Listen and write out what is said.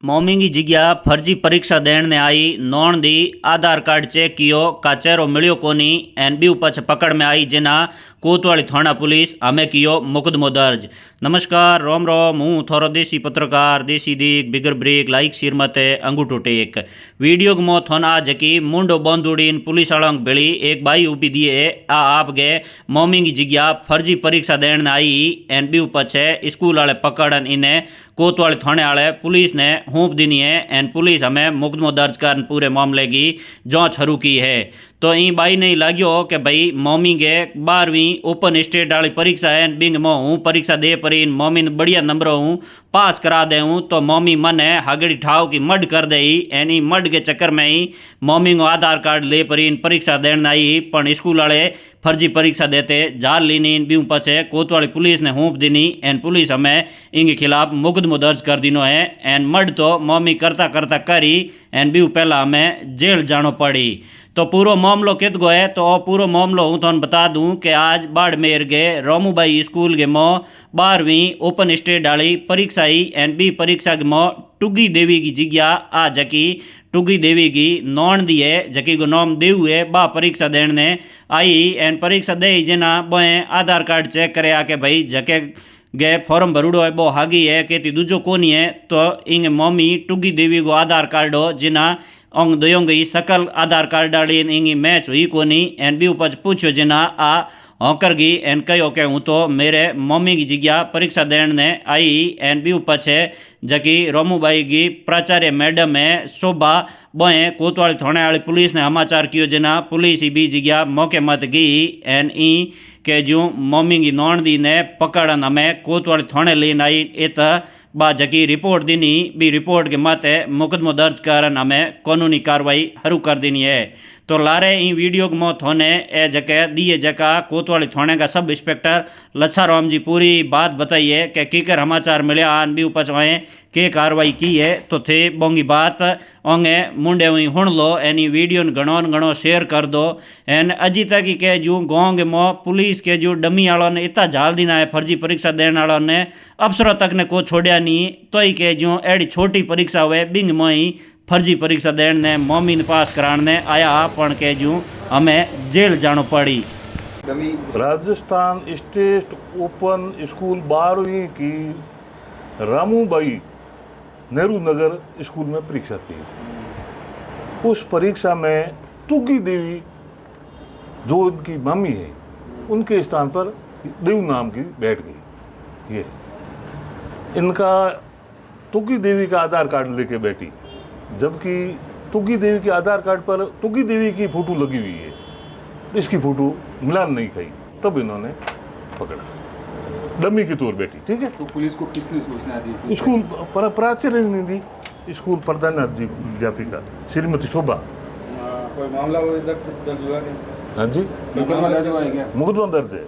मॉमिंग की जगह फर्जी परीक्षा देण ने आई नौण दी आधार कार्ड चेक कियो का चेहरो मिलियो कोनी एन बी पाछ पकड़ में आई जिना कोतवाली थाना पुलिस हमें कियो मुकदमो दर्ज। नमस्कार रोम रोम, हूँ थोरो देसी पत्रकार देसी दीक बिगर ब्रेक लाइक सिर मते अंगूठो टेक। वीडियो गमो थोना जकी मुंडो बंदूड़ीन पुलिस वालों बेली एक बाई उभी दिए आ आप गे मॉमिंग की जगह फर्जी परीक्षा देण ने आई एन बी पाछे स्कूल वाले पकड़न इन्हें कोतवाली थाने वाले पुलिस ने होंप दीनी है एन पुलिस हमें मुकदमो दर्ज कर पूरे मामले की जांच शुरू की है। तो ई बाई नहीं लाग्यो कि भाई मम्मी के 12वीं ओपन स्टेट वाली परीक्षा है बिंग मो हूँ परीक्षा दे परी मम्मी ने बढ़िया नंबर हूँ पास करा दे हूँ तो मम्मी मन है हागड़ी ठाव की मड कर दे एनी मड के चक्कर में ही मम्मी को आधार कार्ड ले परी परीक्षा देण आई पण स्कूल वाले फर्जी परीक्षा देते जाल लीनी बीऊ पछे कोतवाली पुलिस ने होंप दीनी एन पुलिस हमें इनके खिलाफ मुकदमो दर्ज कर दीनो है एन मड तो मम्मी करता करता करी एन बीऊ पहला हमें जेल जानो पड़ी। तो पूरा मामलो कित गो है तो पूरा मामलो हूँ तो बता दूँ कि आज बाड़मेर के रोमूबाई स्कूल के मो 12वीं ओपन स्टेट वाली परीक्षा ही एन बी परीक्षा के मो टुगी देवी की जगह आ जकी टुगी देवी की नौण दी है जकी को नाम देव है बा परीक्षा देण ने आई एन परीक्षा दे जना बोए आधार कार्ड चेक करे आके भाई जके गे फॉर्म भरूड़ो है वो हागी है कहती दूजो कोनी है तो इंगे मम्मी टुगी देवी को आधार कार्ड हो जिना अंग दोयोंगी सकल आधार कार्ड डाली इंगी मैच हुई कोनी एन बी उपज पूछो जिना आ होकर गई एन कहो के हूँ तो मेरे मम्मी की जगह परीक्षा देण ने आई एन बी उपज है जकी रोमूबाई की प्राचार्य मैडम है शोभा बोए कोतवाली थाने वाली पुलिस ने समाचार कियो जना पुलिस ही भी जगह मौके मत गई एन ई के जो मम्मी की नौण दी ने पकड़न हमें कोतवाली थाने लेन आई एत बा जकी रिपोर्ट दीनी भी रिपोर्ट के माते मुकदमो दर्ज करन हमें कानूनी कार्रवाई हरू कर देनी है। तो लारे ई वीडियो मो थोने ए जके दिए जका कोतवाली थाने का सब इंस्पेक्टर लच्छाराम जी पूरी बात बताइए कि कीकर समाचार मिले आन भी उपचवाए के कार्रवाई की है तो थे बोंगी बात ओंगे मुंडे हुई हुण लो एनी वीडियो घणो शेयर कर दो एन अजी तक ही के जो गाँव के मो पुलिस के जो डमी वालों ने इतना झाल दीना है फर्जी परीक्षा देने वालों ने अफसरों तक ने को छोड़िया नहीं तो ही के जो एड़ी छोटी परीक्षा हुए बिंग मोई फर्जी परीक्षा देण ने मम्मी ने पास कराने ने आया पण के जू हमें जेल जानो पड़ी। राजस्थान स्टेट ओपन स्कूल 12वीं की रामूबाई नेहरू नगर स्कूल में परीक्षा थी। उस परीक्षा में तुगी देवी जो उनकी मम्मी है उनके स्थान पर देव नाम की बैठ गई। ये इनका तुगी देवी का आधार कार्ड लेके बैठी जबकि तुगी देवी के आधार कार्ड पर तुगी देवी की फोटो लगी हुई है, इसकी फोटो मिलान नहीं खाई, तब इन्होंने पकड़ा डमी के तौर बैठी। ठीक है, तो पुलिस को किसने सूचना दी? स्कूल प्राचार्य ने दी, स्कूल प्रधानाध्यापिका श्रीमती शोभा। कोई मामला दर्ज हुआ क्या? हाँ जी, मुकदमा दर्ज हुआ है क्या? मुकदमा दर्ज है।